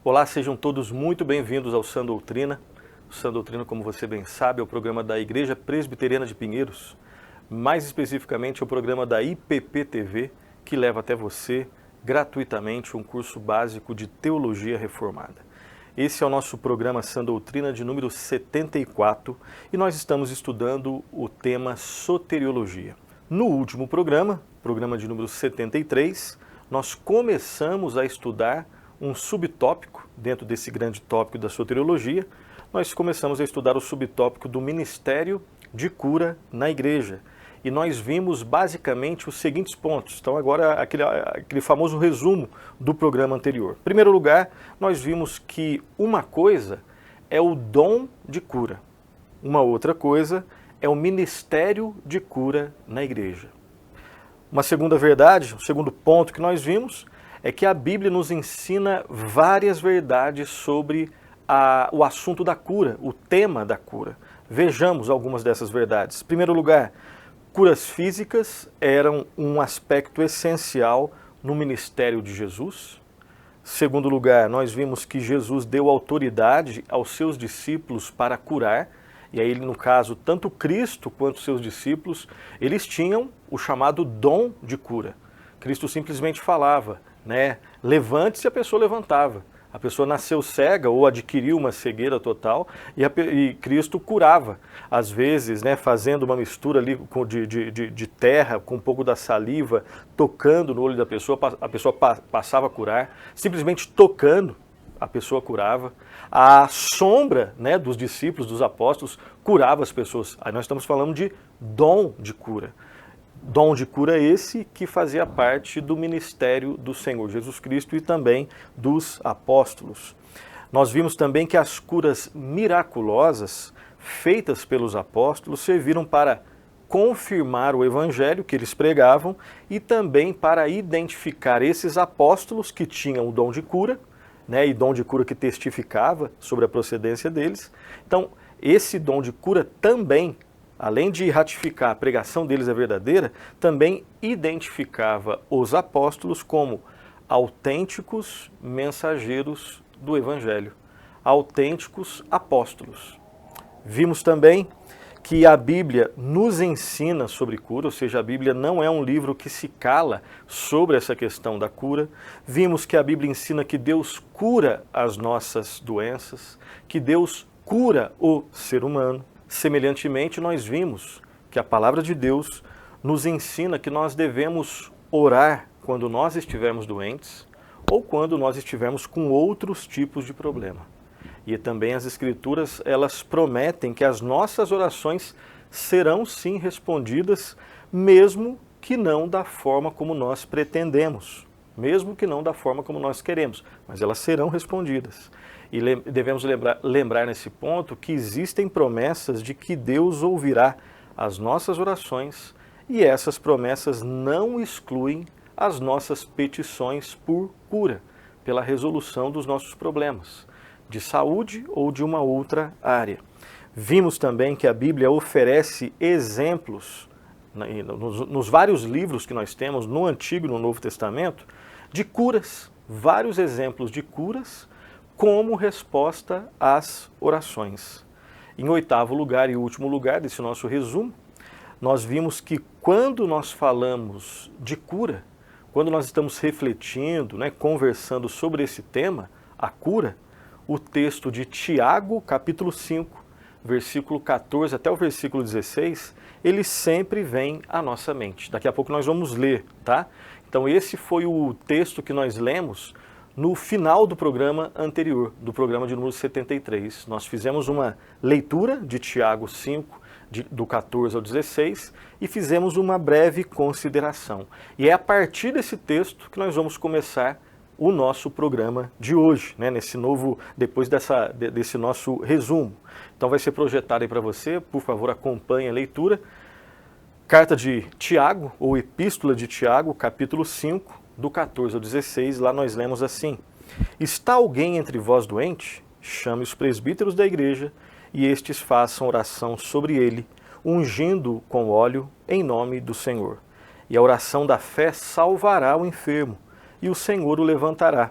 Olá, sejam todos muito bem-vindos ao Sã Doutrina. O Sã Doutrina, como você bem sabe, é o programa da Igreja Presbiteriana de Pinheiros, mais especificamente é o programa da IPP-TV, que leva até você gratuitamente um curso básico de Teologia Reformada. Esse é o nosso programa Sã Doutrina de número 74 e nós estamos estudando o tema Soteriologia. No último programa de número 73, nós começamos a estudar um subtópico dentro desse grande tópico da soteriologia. Nós começamos a estudar o subtópico do ministério de cura na igreja. E nós vimos basicamente os seguintes pontos. Então agora aquele famoso resumo do programa anterior. Em primeiro lugar, nós vimos que uma coisa é o dom de cura. Uma outra coisa é o ministério de cura na igreja. Uma segunda verdade, um segundo ponto que nós vimos, é que a Bíblia nos ensina várias verdades sobre o assunto da cura, o tema da cura. Vejamos algumas dessas verdades. Em primeiro lugar, curas físicas eram um aspecto essencial no ministério de Jesus. Em segundo lugar, nós vimos que Jesus deu autoridade aos seus discípulos para curar. E aí, no caso, tanto Cristo quanto seus discípulos, eles tinham o chamado dom de cura. Cristo simplesmente falava, levante-se, a pessoa levantava. A pessoa nasceu cega ou adquiriu uma cegueira total e Cristo curava. Às vezes, fazendo uma mistura ali de terra com um pouco da saliva, tocando no olho da pessoa, a pessoa passava a curar. Simplesmente tocando, a pessoa curava. A sombra dos discípulos, dos apóstolos, curava as pessoas. Aí nós estamos falando de dom de cura. Dom de cura esse que fazia parte do ministério do Senhor Jesus Cristo e também dos apóstolos. Nós vimos também que as curas miraculosas feitas pelos apóstolos serviram para confirmar o evangelho que eles pregavam e também para identificar esses apóstolos que tinham o dom de cura, e dom de cura que testificava sobre a procedência deles. Então, esse dom de cura também, além de ratificar a pregação deles é verdadeira, também identificava os apóstolos como autênticos mensageiros do Evangelho, autênticos apóstolos. Vimos também que a Bíblia nos ensina sobre cura, ou seja, a Bíblia não é um livro que se cala sobre essa questão da cura. Vimos que a Bíblia ensina que Deus cura as nossas doenças, que Deus cura o ser humano. Semelhantemente, nós vimos que a palavra de Deus nos ensina que nós devemos orar quando nós estivermos doentes ou quando nós estivermos com outros tipos de problema. E também as Escrituras, elas prometem que as nossas orações serão sim respondidas, mesmo que não da forma como nós pretendemos, mesmo que não da forma como nós queremos, mas elas serão respondidas. E devemos lembrar nesse ponto que existem promessas de que Deus ouvirá as nossas orações e essas promessas não excluem as nossas petições por cura, pela resolução dos nossos problemas, de saúde ou de uma outra área. Vimos também que a Bíblia oferece exemplos, nos vários livros que nós temos, no Antigo e no Novo Testamento, de curas, vários exemplos de curas, como resposta às orações. Em oitavo lugar e último lugar desse nosso resumo, nós vimos que quando nós falamos de cura, quando nós estamos refletindo, conversando sobre esse tema, a cura, o texto de Tiago, capítulo 5, versículo 14 até o versículo 16, ele sempre vem à nossa mente. Daqui a pouco nós vamos ler, tá? Então esse foi o texto que nós lemos no final do programa anterior, do programa de número 73. Nós fizemos uma leitura de Tiago 5, do 14 ao 16, e fizemos uma breve consideração. E é a partir desse texto que nós vamos começar o nosso programa de hoje, depois desse nosso resumo. Então vai ser projetado aí para você, por favor acompanhe a leitura. Carta de Tiago, ou Epístola de Tiago, capítulo 5, do 14 ao 16, lá nós lemos assim: Está alguém entre vós doente? Chame os presbíteros da igreja, e estes façam oração sobre ele, ungindo com óleo em nome do Senhor. E a oração da fé salvará o enfermo, e o Senhor o levantará.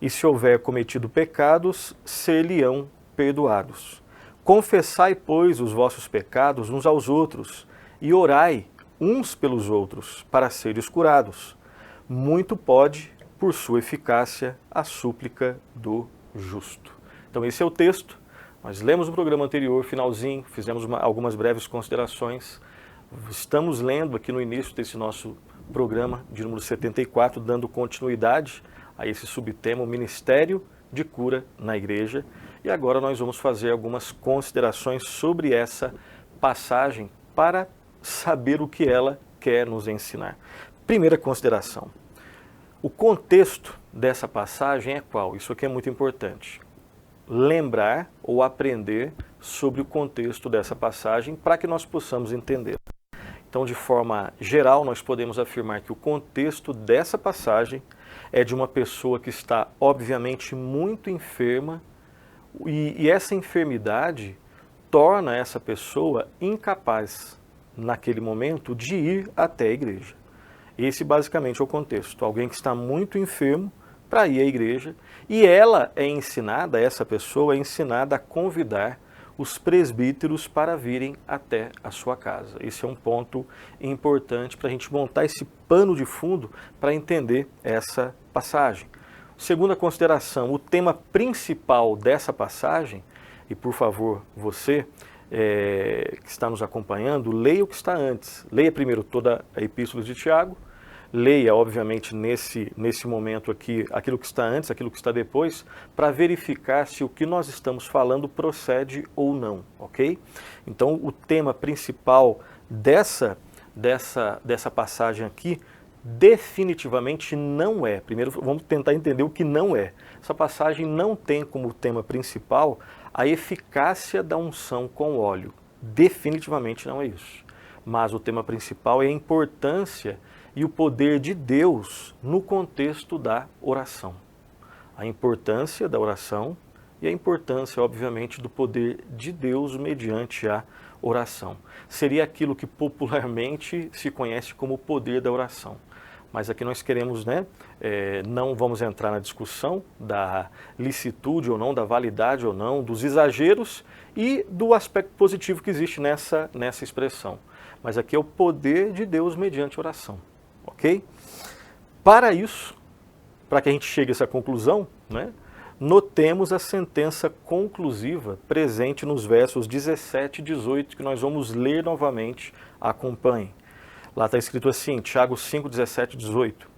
e se houver cometido pecados, ser-lhe-ão perdoados. Confessai, pois, os vossos pecados uns aos outros, e orai uns pelos outros, para seres curados. Muito pode, por sua eficácia, a súplica do justo. Então esse é o texto. Nós lemos no programa anterior, finalzinho, fizemos algumas breves considerações. Estamos lendo aqui no início desse nosso programa de número 74, dando continuidade a esse subtema, o Ministério de Cura na Igreja. E agora nós vamos fazer algumas considerações sobre essa passagem para saber o que ela quer nos ensinar. Primeira consideração. O contexto dessa passagem é qual? Isso aqui é muito importante. Lembrar ou aprender sobre o contexto dessa passagem para que nós possamos entender. Então, de forma geral, nós podemos afirmar que o contexto dessa passagem é de uma pessoa que está, obviamente, muito enferma e essa enfermidade torna essa pessoa incapaz, naquele momento, de ir até a igreja. Esse, basicamente, é o contexto. Alguém que está muito enfermo para ir à igreja e ela é ensinada, essa pessoa é ensinada a convidar os presbíteros para virem até a sua casa. Esse é um ponto importante para a gente montar esse pano de fundo para entender essa passagem. Segunda consideração, o tema principal dessa passagem, e por favor, você que está nos acompanhando, leia o que está antes. Leia primeiro toda a Epístola de Tiago, leia, obviamente, nesse momento aqui, aquilo que está antes, aquilo que está depois, para verificar se o que nós estamos falando procede ou não, ok? Então, o tema principal dessa passagem aqui, definitivamente não é. Primeiro, vamos tentar entender o que não é. Essa passagem não tem como tema principal a eficácia da unção com óleo. Definitivamente não é isso. Mas o tema principal é a importância e o poder de Deus no contexto da oração. A importância da oração e a importância, obviamente, do poder de Deus mediante a oração. Seria aquilo que popularmente se conhece como o poder da oração. Mas aqui nós queremos, não vamos entrar na discussão da licitude ou não, da validade ou não, dos exageros e do aspecto positivo que existe nessa expressão. Mas aqui é o poder de Deus mediante oração. Ok? Para isso, para que a gente chegue a essa conclusão, notemos a sentença conclusiva presente nos versos 17 e 18, que nós vamos ler novamente. Acompanhem. Lá está escrito assim, Tiago 5, 17 e 18.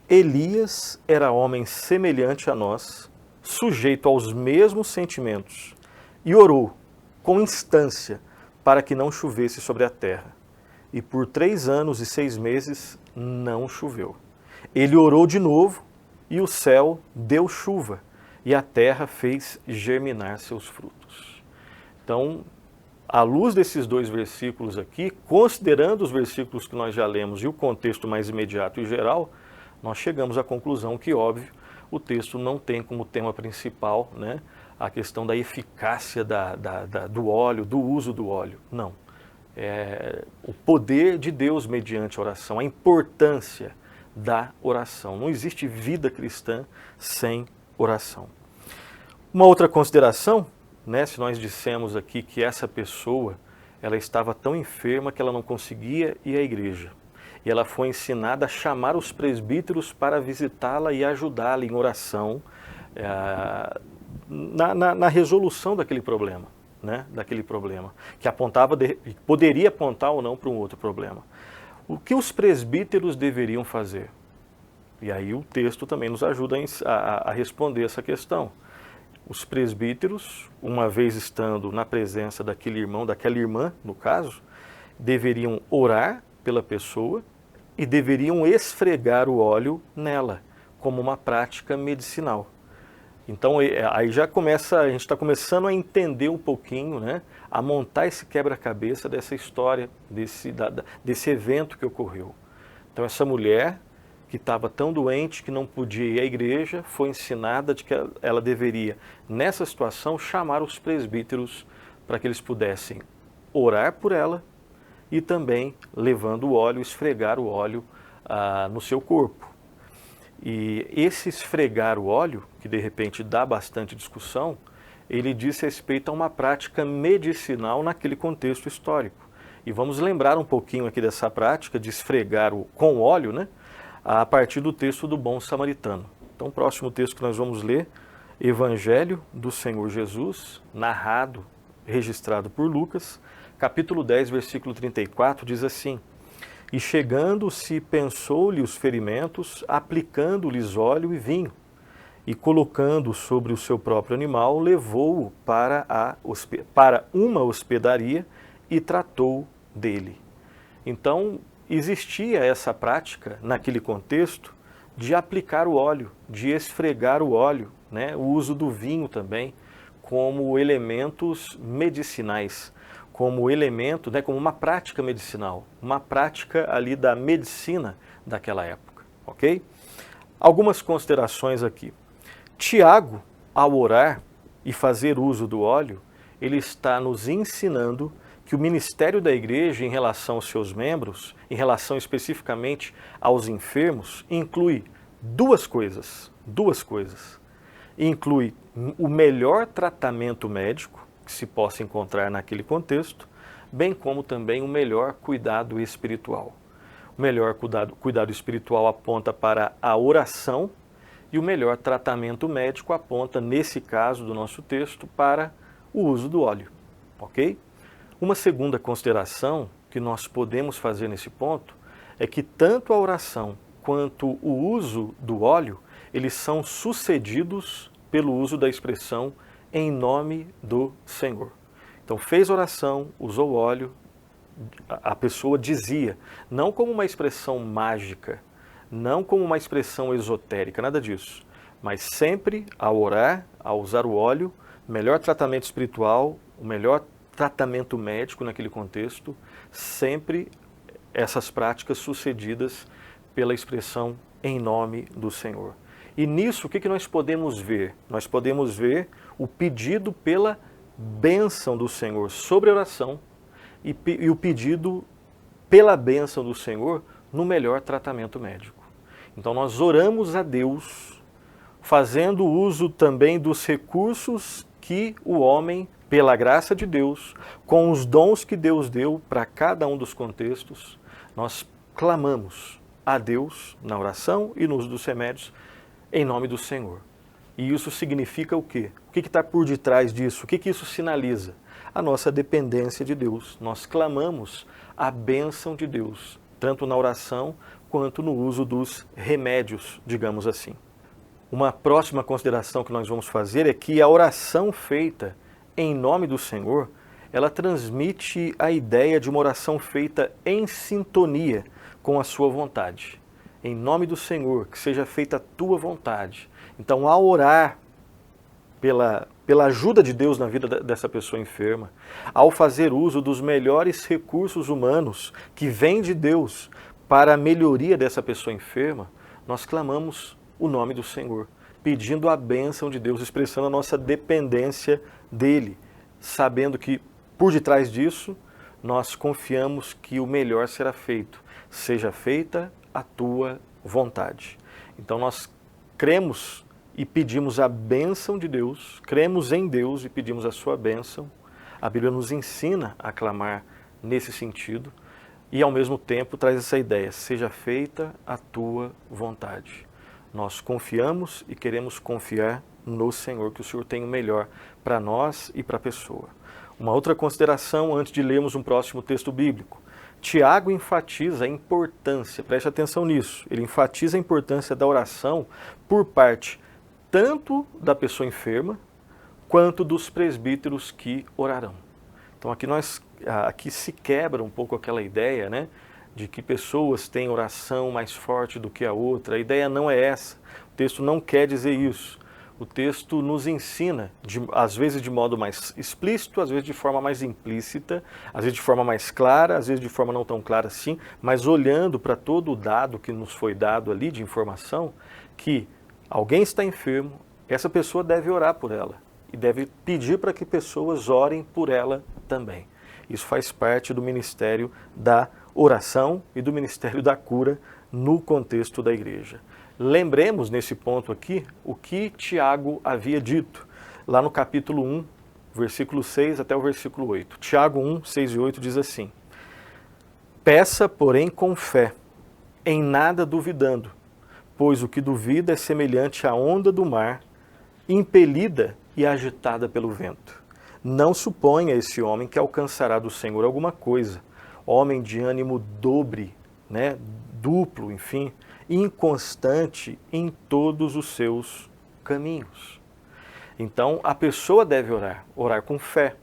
Elias era homem semelhante a nós, sujeito aos mesmos sentimentos, e orou com instância para que não chovesse sobre a terra. E por 3 anos e 6 meses não choveu. Ele orou de novo, e o céu deu chuva, e a terra fez germinar seus frutos. Então, à luz desses 2 versículos aqui, considerando os versículos que nós já lemos e o contexto mais imediato e geral, nós chegamos à conclusão que, óbvio, o texto não tem como tema principal a questão da eficácia do óleo, do uso do óleo. Não. É o poder de Deus mediante a oração, a importância da oração. Não existe vida cristã sem oração. Uma outra consideração, se nós dissemos aqui que essa pessoa ela estava tão enferma que ela não conseguia ir à igreja. E ela foi ensinada a chamar os presbíteros para visitá-la e ajudá-la em oração na resolução daquele problema. Daquele problema, que poderia apontar ou não para um outro problema. O que os presbíteros deveriam fazer? E aí o texto também nos ajuda a responder essa questão. Os presbíteros, uma vez estando na presença daquele irmão, daquela irmã, no caso, deveriam orar pela pessoa e deveriam esfregar o óleo nela, como uma prática medicinal. Então, aí já começa, a gente está começando a entender um pouquinho, a montar esse quebra-cabeça dessa história, desse evento que ocorreu. Então, essa mulher que estava tão doente que não podia ir à igreja, foi ensinada de que ela deveria, nessa situação, chamar os presbíteros para que eles pudessem orar por ela e também, levando o óleo, esfregar o óleo no seu corpo. E esse esfregar o óleo, que de repente dá bastante discussão, ele diz respeito a uma prática medicinal naquele contexto histórico. E vamos lembrar um pouquinho aqui dessa prática de esfregar com óleo, né, a partir do texto do bom samaritano. Então, o próximo texto que nós vamos ler, Evangelho do Senhor Jesus, narrado, registrado por Lucas, capítulo 10, versículo 34, diz assim: E chegando-se, pensou-lhe os ferimentos, aplicando-lhes óleo e vinho, e colocando sobre o seu próprio animal, levou-o para uma hospedaria e tratou dele. Então, existia essa prática, naquele contexto, de aplicar o óleo, de esfregar o óleo, né? O uso do vinho também, como elementos medicinais, como elemento, né, como uma prática medicinal, uma prática ali da medicina daquela época, ok? Algumas considerações aqui. Tiago, ao orar e fazer uso do óleo, ele está nos ensinando que o ministério da igreja em relação aos seus membros, em relação especificamente aos enfermos, inclui duas coisas. Inclui o melhor tratamento médico que se possa encontrar naquele contexto, bem como também o melhor cuidado espiritual. O melhor cuidado espiritual aponta para a oração e o melhor tratamento médico aponta, nesse caso do nosso texto, para o uso do óleo, ok? Uma segunda consideração que nós podemos fazer nesse ponto é que tanto a oração quanto o uso do óleo, eles são sucedidos pelo uso da expressão em nome do Senhor. Então fez oração, usou óleo, a pessoa dizia, não como uma expressão mágica, não como uma expressão esotérica, nada disso, mas sempre ao orar, ao usar o óleo, melhor tratamento espiritual, o melhor tratamento médico naquele contexto, sempre essas práticas sucedidas pela expressão em nome do Senhor. E nisso, o que nós podemos ver? Nós podemos ver o pedido pela bênção do Senhor sobre a oração e o pedido pela bênção do Senhor no melhor tratamento médico. Então nós oramos a Deus, fazendo uso também dos recursos que o homem, pela graça de Deus, com os dons que Deus deu para cada um dos contextos, nós clamamos a Deus na oração e no uso dos remédios, em nome do Senhor. E isso significa o quê? O que está por detrás disso? O que isso sinaliza? A nossa dependência de Deus. Nós clamamos a bênção de Deus, tanto na oração quanto no uso dos remédios, digamos assim. Uma próxima consideração que nós vamos fazer é que a oração feita em nome do Senhor, ela transmite a ideia de uma oração feita em sintonia com a sua vontade. Em nome do Senhor, que seja feita a tua vontade. Então, ao orar pela ajuda de Deus na vida dessa pessoa enferma, ao fazer uso dos melhores recursos humanos que vêm de Deus para a melhoria dessa pessoa enferma, nós clamamos o nome do Senhor, pedindo a bênção de Deus, expressando a nossa dependência dele, sabendo que por detrás disso nós confiamos que o melhor será feito, seja feita a tua vontade. Então nós cremos e pedimos a bênção de Deus, cremos em Deus e pedimos a sua bênção. A Bíblia nos ensina a clamar nesse sentido e ao mesmo tempo traz essa ideia, seja feita a tua vontade. Nós confiamos e queremos confiar no Senhor, que o Senhor tem o melhor para nós e para a pessoa. Uma outra consideração antes de lermos um próximo texto bíblico. Tiago enfatiza a importância, preste atenção nisso, ele enfatiza a importância da oração por parte tanto da pessoa enferma, quanto dos presbíteros que orarão. Então aqui se quebra um pouco aquela ideia, né, de que pessoas têm oração mais forte do que a outra. A ideia não é essa, o texto não quer dizer isso. O texto nos ensina, às vezes de modo mais explícito, às vezes de forma mais implícita, às vezes de forma mais clara, às vezes de forma não tão clara assim, mas olhando para todo o dado que nos foi dado ali de informação, que alguém está enfermo, essa pessoa deve orar por ela e deve pedir para que pessoas orem por ela também. Isso faz parte do ministério da oração e do ministério da cura no contexto da igreja. Lembremos nesse ponto aqui o que Tiago havia dito, lá no capítulo 1, versículo 6 até o versículo 8. Tiago 1, 6 e 8 diz assim: Peça, porém, com fé, em nada duvidando, pois o que duvida é semelhante à onda do mar, impelida e agitada pelo vento. Não suponha esse homem que alcançará do Senhor alguma coisa, homem de ânimo dobre, né, duplo, enfim, inconstante em todos os seus caminhos. Então, a pessoa deve orar com fé.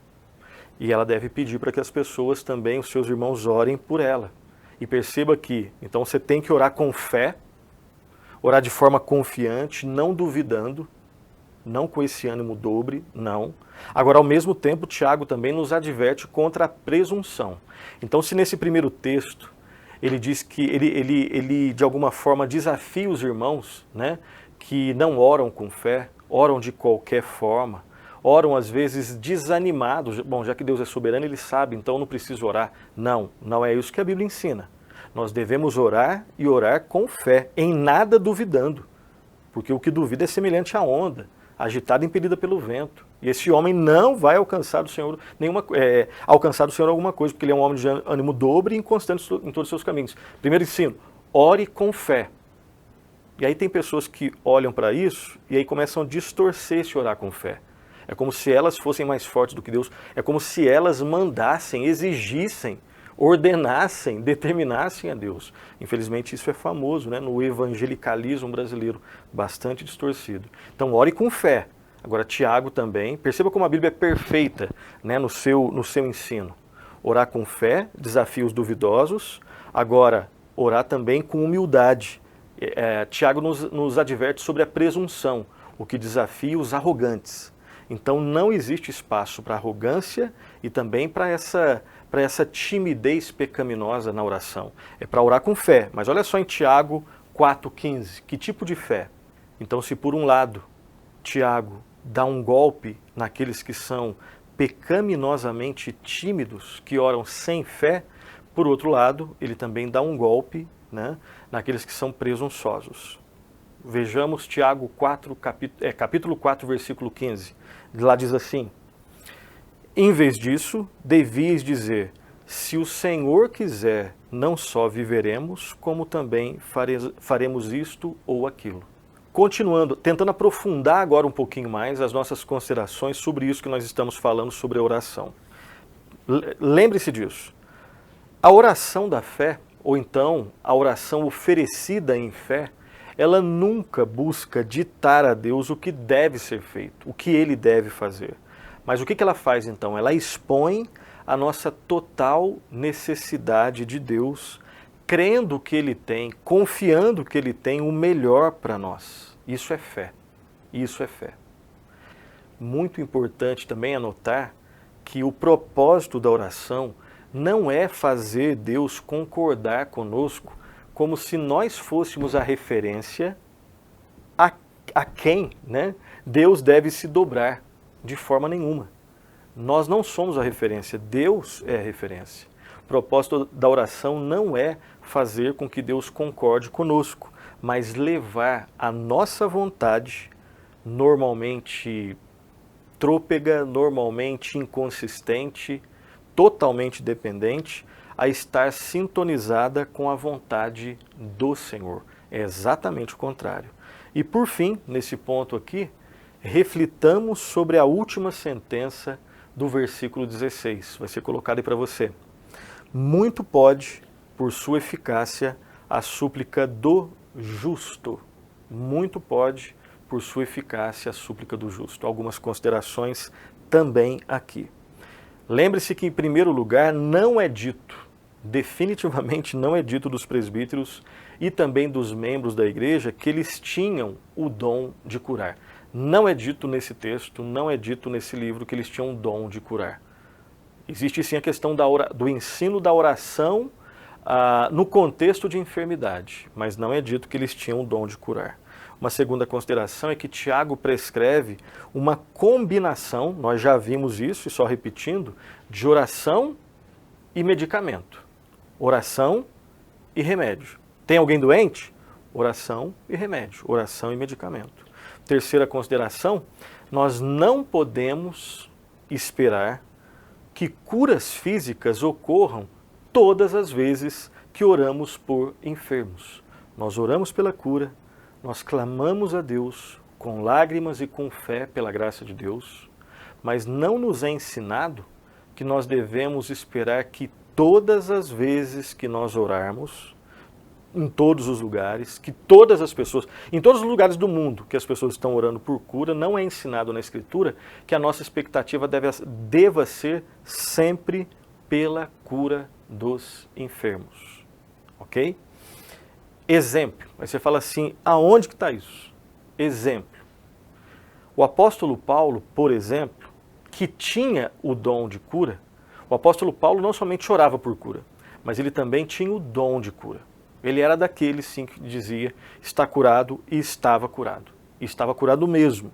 E ela deve pedir para que as pessoas também, os seus irmãos, orem por ela. E perceba que, então você tem que orar com fé, orar de forma confiante, não duvidando, não com esse ânimo dobre, não. Agora, ao mesmo tempo, Tiago também nos adverte contra a presunção. Então, se nesse primeiro texto ele diz que ele de alguma forma desafia os irmãos, né, que não oram com fé, oram de qualquer forma, oram às vezes desanimados. Bom, já que Deus é soberano, Ele sabe, então não preciso orar. Não, não é isso que a Bíblia ensina. Nós devemos orar e orar com fé, em nada duvidando, porque o que duvida é semelhante à onda, agitada e impelida pelo vento. E esse homem não vai alcançar do Senhor alcançar do Senhor alguma coisa, porque ele é um homem de ânimo dobre e inconstante em todos os seus caminhos. Primeiro ensino, ore com fé. E aí tem pessoas que olham para isso e aí começam a distorcer esse orar com fé. É como se elas fossem mais fortes do que Deus, é como se elas mandassem, exigissem, ordenassem, determinassem a Deus. Infelizmente isso é famoso, né, no evangelicalismo brasileiro, bastante distorcido. Então ore com fé. Agora Tiago também, perceba como a Bíblia é perfeita, né, no seu ensino. Orar com fé, desafia os duvidosos. Agora, orar também com humildade. Tiago nos adverte sobre a presunção, o que desafia os arrogantes. Então não existe espaço para arrogância e também para essa timidez pecaminosa na oração. É para orar com fé. Mas olha só em Tiago 4,15, que tipo de fé? Então, se por um lado Tiago dá um golpe naqueles que são pecaminosamente tímidos, que oram sem fé, por outro lado, ele também dá um golpe, né, naqueles que são presunçosos. Vejamos Tiago 4, capítulo 4, versículo 15. Lá diz assim: Em vez disso, devias dizer, se o Senhor quiser, não só viveremos, como também faremos isto ou aquilo. Continuando, tentando aprofundar agora um pouquinho mais as nossas considerações sobre isso que nós estamos falando sobre a oração. Lembre-se disso. A oração da fé, ou então a oração oferecida em fé, ela nunca busca ditar a Deus o que deve ser feito, o que Ele deve fazer. Mas o que ela faz então? Ela expõe a nossa total necessidade de Deus, crendo que Ele tem, confiando que Ele tem o melhor para nós. Isso é fé. Isso é fé. Muito importante também anotar que o propósito da oração não é fazer Deus concordar conosco como se nós fôssemos a referência a quem, né, Deus deve se dobrar. De forma nenhuma. Nós não somos a referência, Deus é a referência. O propósito da oração não é fazer com que Deus concorde conosco, mas levar a nossa vontade, normalmente trôpega, normalmente inconsistente, totalmente dependente, a estar sintonizada com a vontade do Senhor. É exatamente o contrário. E por fim, nesse ponto aqui, reflitamos sobre a última sentença do versículo 16. Vai ser colocado aí para você. Muito pode, por sua eficácia, a súplica do justo. Muito pode, por sua eficácia, a súplica do justo. Algumas considerações também aqui. Lembre-se que, em primeiro lugar, não é dito, definitivamente não é dito dos presbíteros e também dos membros da igreja que eles tinham o dom de curar. Não é dito nesse texto, não é dito nesse livro que eles tinham o dom de curar. Existe sim a questão do ensino da oração no contexto de enfermidade, mas não é dito que eles tinham o dom de curar. Uma segunda consideração é que Tiago prescreve uma combinação, nós já vimos isso, e só repetindo, de oração e medicamento. Oração e remédio. Tem alguém doente? Oração e remédio, oração e medicamento. Terceira consideração, nós não podemos esperar que curas físicas ocorram todas as vezes que oramos por enfermos. Nós oramos pela cura, nós clamamos a Deus com lágrimas e com fé pela graça de Deus, mas não nos é ensinado que nós devemos esperar que todas as vezes que nós orarmos, em todos os lugares, que todas as pessoas, em todos os lugares do mundo que as pessoas estão orando por cura, não é ensinado na Escritura que a nossa expectativa deva ser sempre pela cura dos enfermos. Ok? Exemplo. Aí você fala assim, aonde que está isso? Exemplo. O apóstolo Paulo, por exemplo, que tinha o dom de cura, o apóstolo Paulo não somente orava por cura, mas ele também tinha o dom de cura. Ele era daqueles, sim, que dizia, está curado e estava curado. E estava curado mesmo.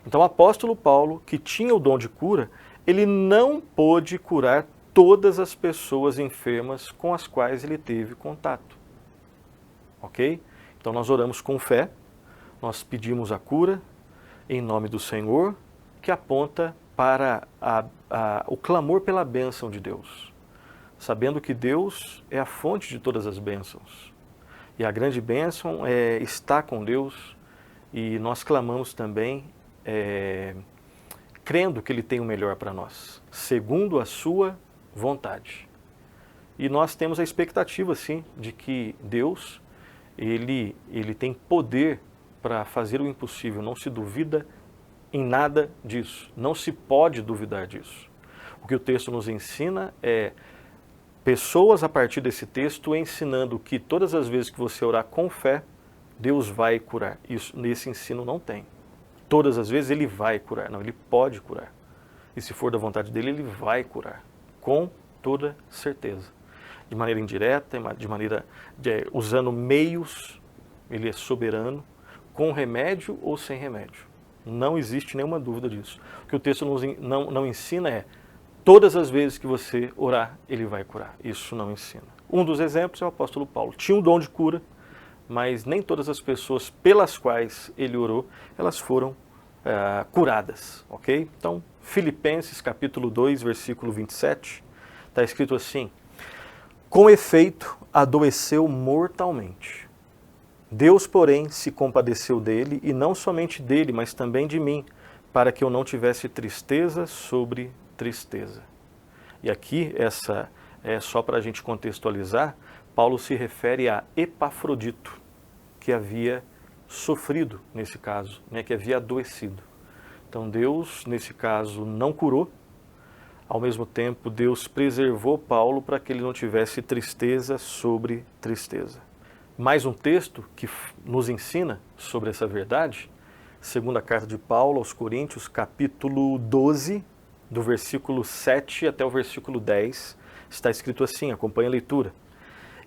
Então o apóstolo Paulo, que tinha o dom de cura, ele não pôde curar todas as pessoas enfermas com as quais ele teve contato. Ok? Então nós oramos com fé, nós pedimos a cura em nome do Senhor, que aponta para o clamor pela bênção de Deus. Sabendo que Deus é a fonte de todas as bênçãos. E a grande bênção é estar com Deus, e nós clamamos também, crendo que Ele tem o melhor para nós, segundo a sua vontade. E nós temos a expectativa, sim, de que Deus, Ele tem poder para fazer o impossível, não se duvida em nada disso, não se pode duvidar disso. O que o texto nos ensina é pessoas a partir desse texto ensinando que todas as vezes que você orar com fé, Deus vai curar. Isso nesse ensino não tem. Todas as vezes Ele vai curar. Não, Ele pode curar. E se for da vontade dEle, Ele vai curar. Com toda certeza. De maneira indireta, usando meios, Ele é soberano, com remédio ou sem remédio. Não existe nenhuma dúvida disso. O que o texto não ensina é todas as vezes que você orar, Ele vai curar. Isso não ensina. Um dos exemplos é o apóstolo Paulo. Tinha um dom de cura, mas nem todas as pessoas pelas quais ele orou, elas foram curadas. Ok? Então, Filipenses capítulo 2, versículo 27, está escrito assim: com efeito, adoeceu mortalmente. Deus, porém, se compadeceu dele, e não somente dele, mas também de mim, para que eu não tivesse tristeza sobre tristeza. E aqui, essa é só para a gente contextualizar, Paulo se refere a Epafrodito, que havia sofrido nesse caso, que havia adoecido. Então Deus, nesse caso, não curou, ao mesmo tempo Deus preservou Paulo para que ele não tivesse tristeza sobre tristeza. Mais um texto que nos ensina sobre essa verdade, segunda carta de Paulo aos Coríntios, capítulo 12, do versículo 7 até o versículo 10, está escrito assim, acompanhe a leitura.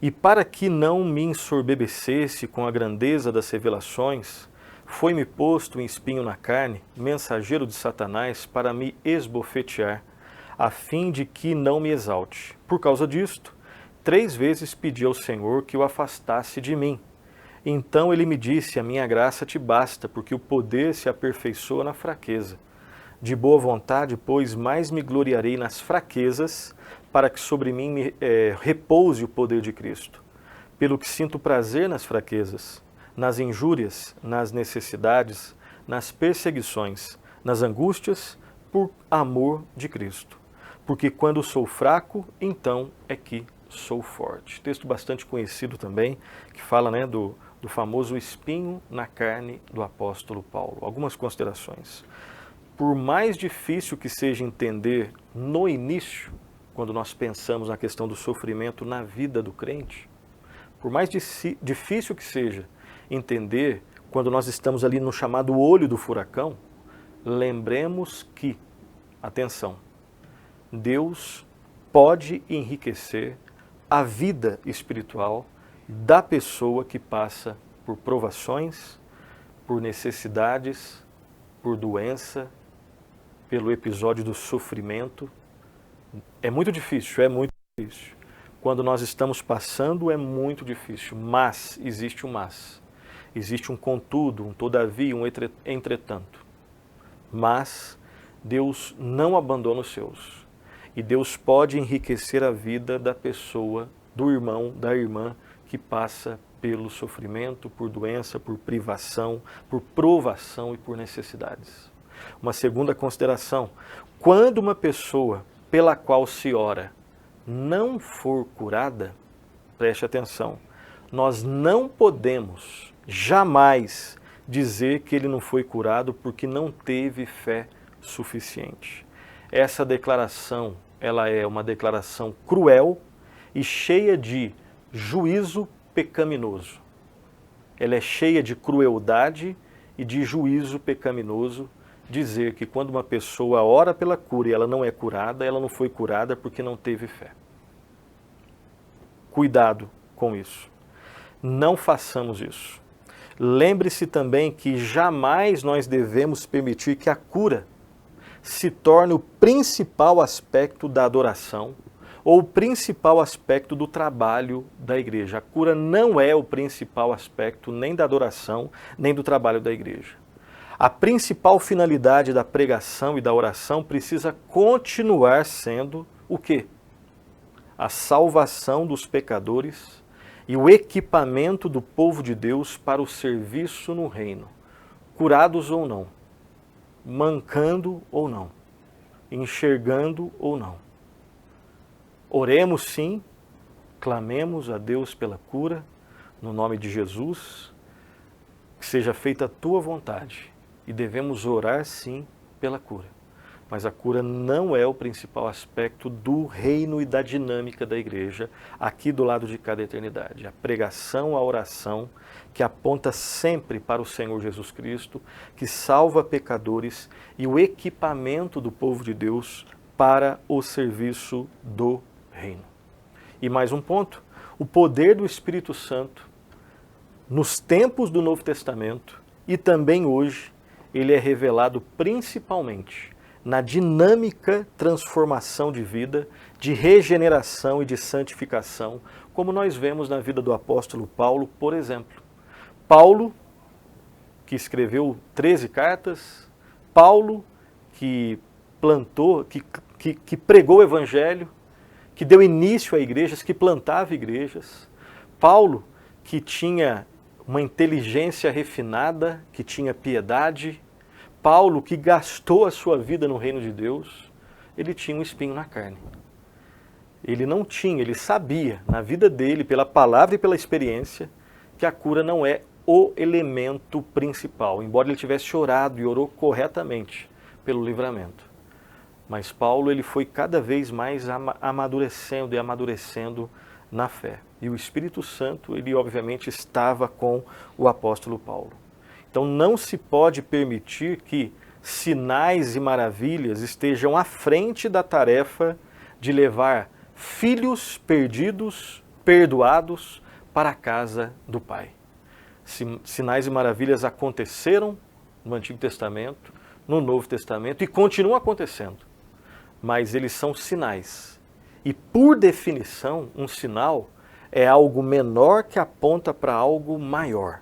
E para que não me ensorbebecesse com a grandeza das revelações, foi-me posto um espinho na carne, mensageiro de Satanás, para me esbofetear, a fim de que não me exalte. Por causa disto, 3 vezes pedi ao Senhor que o afastasse de mim. Então ele me disse, a minha graça te basta, porque o poder se aperfeiçoa na fraqueza. De boa vontade, pois, mais me gloriarei nas fraquezas, para que sobre mim repouse o poder de Cristo. Pelo que sinto prazer nas fraquezas, nas injúrias, nas necessidades, nas perseguições, nas angústias, por amor de Cristo. Porque quando sou fraco, então é que sou forte. Texto bastante conhecido também, que fala do famoso espinho na carne do apóstolo Paulo. Algumas considerações. Por mais difícil que seja entender no início, quando nós pensamos na questão do sofrimento na vida do crente, por mais difícil que seja entender quando nós estamos ali no chamado olho do furacão, lembremos que, atenção, Deus pode enriquecer a vida espiritual da pessoa que passa por provações, por necessidades, por doença, pelo episódio do sofrimento. É muito difícil, Quando nós estamos passando é muito difícil, mas existe um mas. Existe um contudo, um todavia, um entretanto. Mas Deus não abandona os seus. E Deus pode enriquecer a vida da pessoa, do irmão, da irmã que passa pelo sofrimento, por doença, por privação, por provação e por necessidades. Uma segunda consideração: quando uma pessoa pela qual se ora não for curada, preste atenção, nós não podemos jamais dizer que ele não foi curado porque não teve fé suficiente. Essa declaração, ela é uma declaração cruel e cheia de juízo pecaminoso. Ela é cheia de crueldade e de juízo pecaminoso dizer que quando uma pessoa ora pela cura e ela não é curada, ela não foi curada porque não teve fé. Cuidado com isso. Não façamos isso. Lembre-se também que jamais nós devemos permitir que a cura se torne o principal aspecto da adoração ou o principal aspecto do trabalho da igreja. A cura não é o principal aspecto nem da adoração, nem do trabalho da igreja. A principal finalidade da pregação e da oração precisa continuar sendo o quê? A salvação dos pecadores e o equipamento do povo de Deus para o serviço no reino, curados ou não, mancando ou não, enxergando ou não. Oremos sim, clamemos a Deus pela cura, no nome de Jesus, que seja feita a tua vontade. E devemos orar sim pela cura. Mas a cura não é o principal aspecto do reino e da dinâmica da igreja, aqui do lado de cada eternidade. A pregação, a oração, que aponta sempre para o Senhor Jesus Cristo, que salva pecadores, e o equipamento do povo de Deus para o serviço do reino. E mais um ponto, o poder do Espírito Santo, nos tempos do Novo Testamento e também hoje, ele é revelado principalmente na dinâmica transformação de vida, de regeneração e de santificação, como nós vemos na vida do apóstolo Paulo, por exemplo. Paulo, que escreveu 13 cartas, Paulo, que plantou, que pregou o evangelho, que deu início a igrejas, que plantava igrejas. Paulo, que tinha uma inteligência refinada, que tinha piedade. Paulo, que gastou a sua vida no reino de Deus, ele tinha um espinho na carne. Ele não tinha, ele sabia, na vida dele, pela palavra e pela experiência, que a cura não é o elemento principal, embora ele tivesse orado e orou corretamente pelo livramento. Mas Paulo, ele foi cada vez mais amadurecendo e amadurecendo na fé. E o Espírito Santo, ele obviamente estava com o apóstolo Paulo. Então não se pode permitir que sinais e maravilhas estejam à frente da tarefa de levar filhos perdidos, perdoados, para a casa do Pai. Sinais e maravilhas aconteceram no Antigo Testamento, no Novo Testamento e continuam acontecendo. Mas eles são sinais. E por definição, um sinal é algo menor que aponta para algo maior.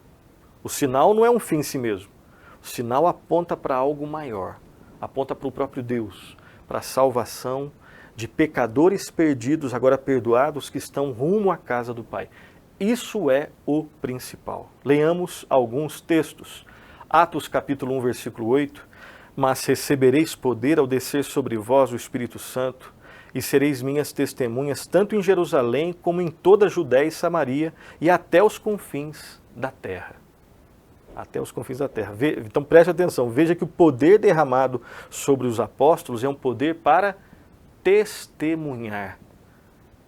O sinal não é um fim em si mesmo. O sinal aponta para algo maior. Aponta para o próprio Deus, para a salvação de pecadores perdidos, agora perdoados, que estão rumo à casa do Pai. Isso é o principal. Leamos alguns textos. Atos capítulo 1, versículo 8. Mas recebereis poder ao descer sobre vós o Espírito Santo, e sereis minhas testemunhas tanto em Jerusalém como em toda a Judéia e Samaria e até os confins da terra. Até os confins da terra. Então preste atenção, veja que o poder derramado sobre os apóstolos é um poder para testemunhar,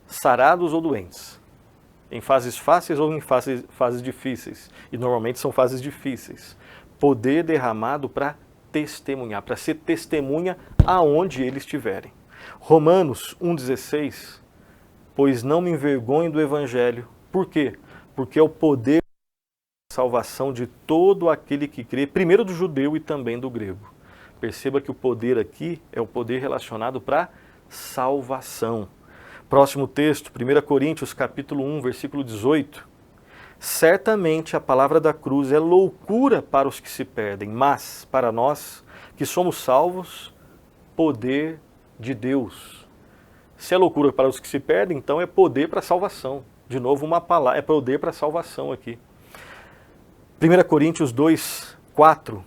sarados ou doentes, em fases fáceis ou em fases difíceis, e normalmente são fases difíceis. Poder derramado para testemunhar, para ser testemunha aonde eles estiverem. Romanos 1,16, pois não me envergonho do Evangelho. Por quê? Porque é o poder da salvação de todo aquele que crê, primeiro do judeu e também do grego. Perceba que o poder aqui é o poder relacionado para salvação. Próximo texto, 1 Coríntios capítulo 1, versículo 18. Certamente a palavra da cruz é loucura para os que se perdem, mas para nós que somos salvos, poder de Deus. Se é loucura para os que se perdem, então é poder para a salvação. De novo, uma palavra, é poder para a salvação aqui. 1 Coríntios 2, 4.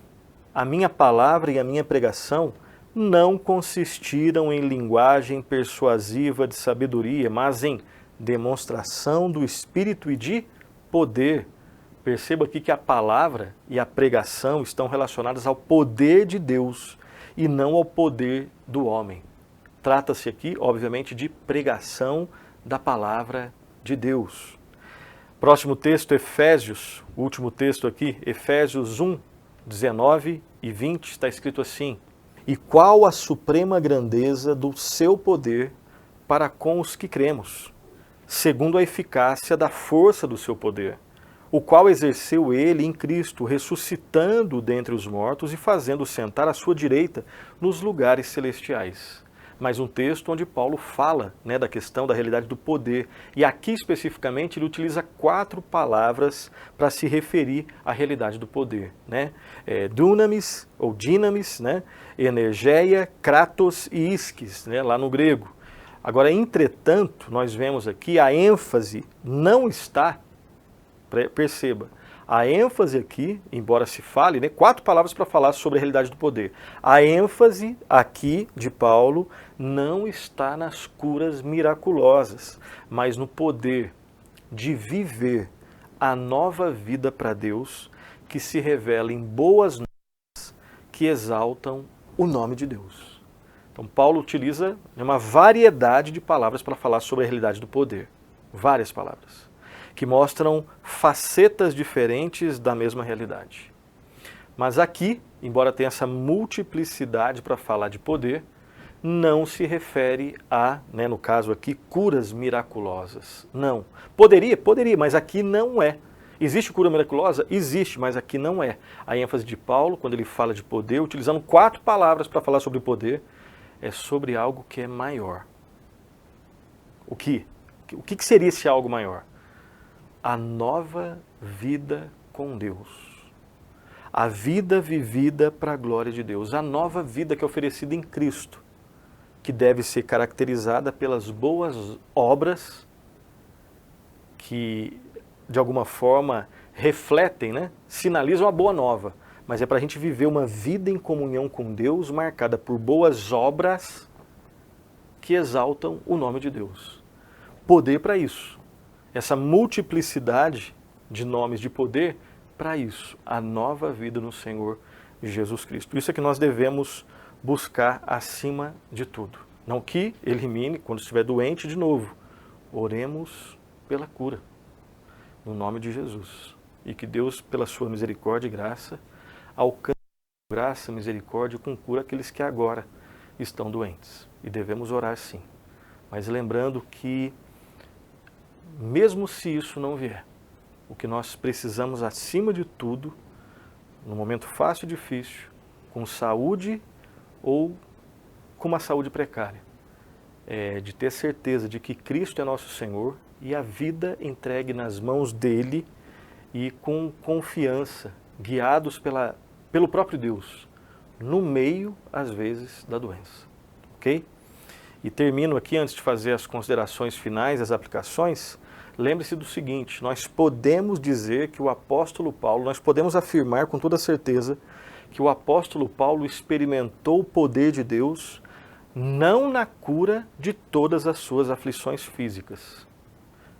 A minha palavra e a minha pregação não consistiram em linguagem persuasiva de sabedoria, mas em demonstração do Espírito e de poder. Perceba aqui que a palavra e a pregação estão relacionadas ao poder de Deus e não ao poder do homem. Trata-se aqui, obviamente, de pregação da palavra de Deus. Próximo texto, Efésios, o último texto aqui, Efésios 1, 19 e 20, está escrito assim: e qual a suprema grandeza do seu poder para com os que cremos, segundo a eficácia da força do seu poder, o qual exerceu ele em Cristo, ressuscitando dentre os mortos e fazendo sentar à sua direita nos lugares celestiais. Mais um texto onde Paulo fala, da questão da realidade do poder. E aqui especificamente ele utiliza 4 palavras para se referir à realidade do poder. Dunamis ou dinamis, energeia, kratos e ischis, lá no grego. Agora, entretanto, nós vemos aqui a ênfase não está, perceba, a ênfase aqui, embora se fale, 4 palavras para falar sobre a realidade do poder. A ênfase aqui de Paulo não está nas curas miraculosas, mas no poder de viver a nova vida para Deus, que se revela em boas novas que exaltam o nome de Deus. Então Paulo utiliza uma variedade de palavras para falar sobre a realidade do poder. Várias palavras que mostram facetas diferentes da mesma realidade. Mas aqui, embora tenha essa multiplicidade para falar de poder, não se refere a, no caso aqui, curas miraculosas. Não. Poderia, mas aqui não é. Existe cura miraculosa? Existe, mas aqui não é. A ênfase de Paulo, quando ele fala de poder, utilizando 4 palavras para falar sobre poder, é sobre algo que é maior. O que seria esse algo maior? A nova vida com Deus. A vida vivida para a glória de Deus. A nova vida que é oferecida em Cristo, que deve ser caracterizada pelas boas obras que, de alguma forma, refletem, sinalizam a boa nova. Mas é para a gente viver uma vida em comunhão com Deus, marcada por boas obras que exaltam o nome de Deus. Poder para isso. Essa multiplicidade de nomes de poder, para isso, a nova vida no Senhor Jesus Cristo. Isso é que nós devemos buscar acima de tudo. Não que elimine, quando estiver doente de novo, oremos pela cura, no nome de Jesus. E que Deus, pela sua misericórdia e graça, alcance graça, misericórdia com cura aqueles que agora estão doentes. E devemos orar sim. Mas lembrando que mesmo se isso não vier, o que nós precisamos acima de tudo, no momento fácil e difícil, com saúde ou com uma saúde precária, é de ter certeza de que Cristo é nosso Senhor e a vida entregue nas mãos dele e com confiança, guiados pelo próprio Deus, no meio, às vezes, da doença. Ok? E termino aqui, antes de fazer as considerações finais, as aplicações. Lembre-se do seguinte: nós podemos dizer que o apóstolo Paulo, nós podemos afirmar com toda certeza que o apóstolo Paulo experimentou o poder de Deus não na cura de todas as suas aflições físicas,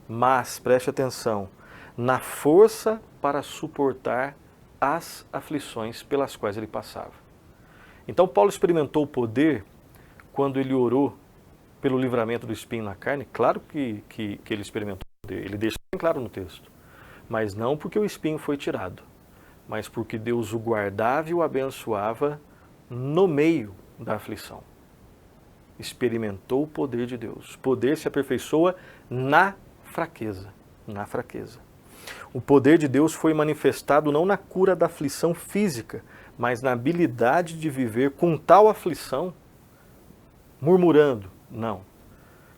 mas, preste atenção, na força para suportar as aflições pelas quais ele passava. Então Paulo experimentou o poder quando ele orou pelo livramento do espinho na carne. Claro que ele experimentou. Ele deixa bem claro no texto, mas não porque o espinho foi tirado, mas porque Deus o guardava e o abençoava no meio da aflição. Experimentou o poder de Deus. O poder se aperfeiçoa na fraqueza. Na fraqueza. O poder de Deus foi manifestado não na cura da aflição física, mas na habilidade de viver com tal aflição, murmurando. Não.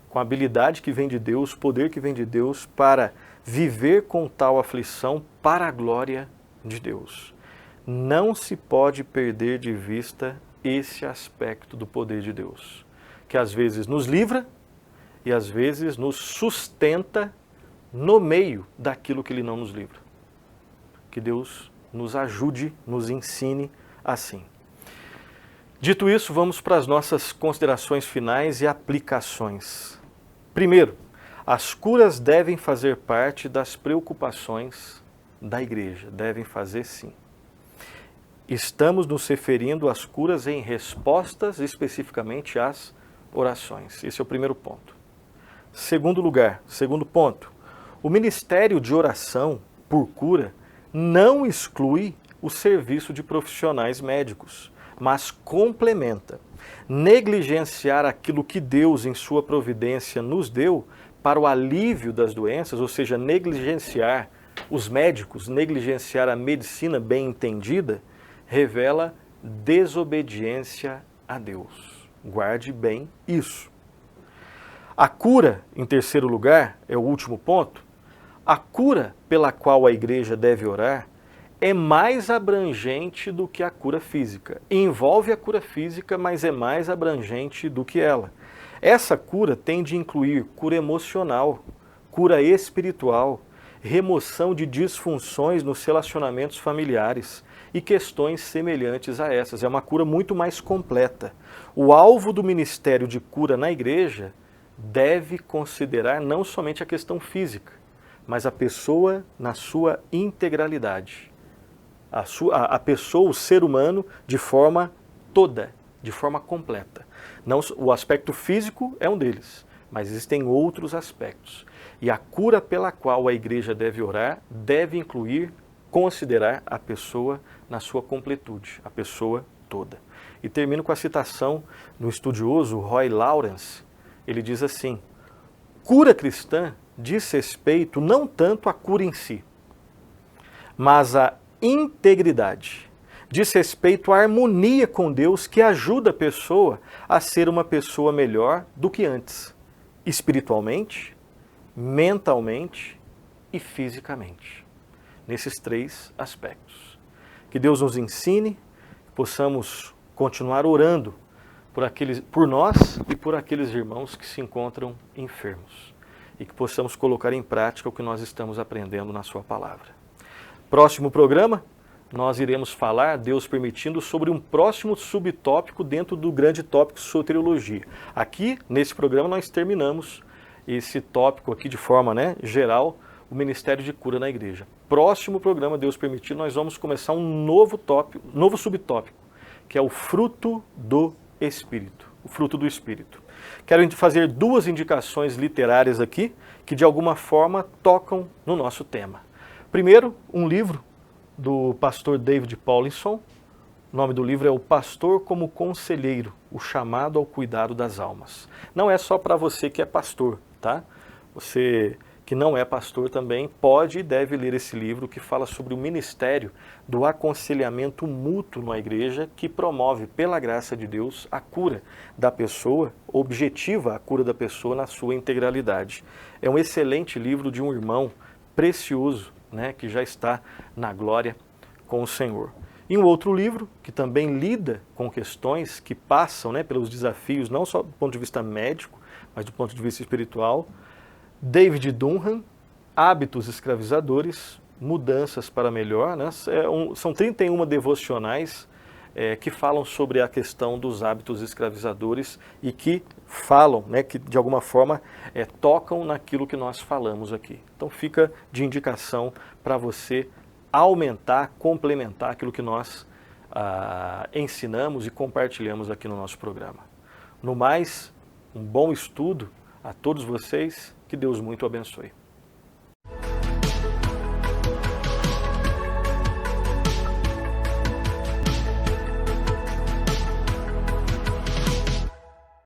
com a habilidade que vem de Deus, poder que vem de Deus, para viver com tal aflição para a glória de Deus. Não se pode perder de vista esse aspecto do poder de Deus, que às vezes nos livra e às vezes nos sustenta no meio daquilo que Ele não nos livra. Que Deus nos ajude, nos ensine assim. Dito isso, vamos para as nossas considerações finais e aplicações. Primeiro, as curas devem fazer parte das preocupações da igreja, devem fazer sim. Estamos nos referindo às curas em respostas especificamente às orações. Esse é o primeiro ponto. Segundo ponto, o ministério de oração por cura não exclui o serviço de profissionais médicos, mas complementa. Negligenciar aquilo que Deus, em sua providência, nos deu para o alívio das doenças, ou seja, negligenciar os médicos, negligenciar a medicina bem entendida, revela desobediência a Deus. Guarde bem isso. A cura, em terceiro lugar, é o último ponto. A cura pela qual a igreja deve orar é mais abrangente do que a cura física. Envolve a cura física, mas é mais abrangente do que ela. Essa cura tem de incluir cura emocional, cura espiritual, remoção de disfunções nos relacionamentos familiares e questões semelhantes a essas. É uma cura muito mais completa. O alvo do ministério de cura na igreja deve considerar não somente a questão física, mas a pessoa na sua integralidade. A pessoa, o ser humano, de forma toda, de forma completa. Não, o aspecto físico é um deles, mas existem outros aspectos. E a cura pela qual a igreja deve orar deve incluir, considerar a pessoa na sua completude, a pessoa toda. E termino com a citação do estudioso Roy Lawrence. Ele diz assim: cura cristã diz respeito não tanto à cura em si, mas à integridade. Diz respeito à harmonia com Deus que ajuda a pessoa a ser uma pessoa melhor do que antes, espiritualmente, mentalmente e fisicamente. Nesses três aspectos. Que Deus nos ensine, que possamos continuar orando por nós e por aqueles irmãos que se encontram enfermos. E que possamos colocar em prática o que nós estamos aprendendo na sua palavra. Próximo programa, nós iremos falar, Deus permitindo, sobre um próximo subtópico dentro do grande tópico soteriologia. Aqui, nesse programa, nós terminamos esse tópico aqui de forma geral, o ministério de cura na igreja. Próximo programa, Deus permitindo, nós vamos começar um novo subtópico, que é o fruto do Espírito. O fruto do Espírito. Quero fazer duas indicações literárias aqui, que de alguma forma tocam no nosso tema. Primeiro, um livro do pastor David Paulinson. O nome do livro é O Pastor como Conselheiro, o chamado ao cuidado das almas. Não é só para você que é pastor, tá? Você que não é pastor também pode e deve ler esse livro que fala sobre o ministério do aconselhamento mútuo na igreja, que promove, pela graça de Deus, a cura da pessoa, objetiva a cura da pessoa na sua integralidade. É um excelente livro de um irmão precioso, que já está na glória com o Senhor. E um outro livro que também lida com questões que passam pelos desafios, não só do ponto de vista médico, mas do ponto de vista espiritual, David Dunham, Hábitos Escravizadores, Mudanças para Melhor. São 31 devocionais que falam sobre a questão dos hábitos escravizadores e que falam, que de alguma forma tocam naquilo que nós falamos aqui. Então fica de indicação para você aumentar, complementar aquilo que nós ensinamos e compartilhamos aqui no nosso programa. No mais, um bom estudo a todos vocês, que Deus muito abençoe.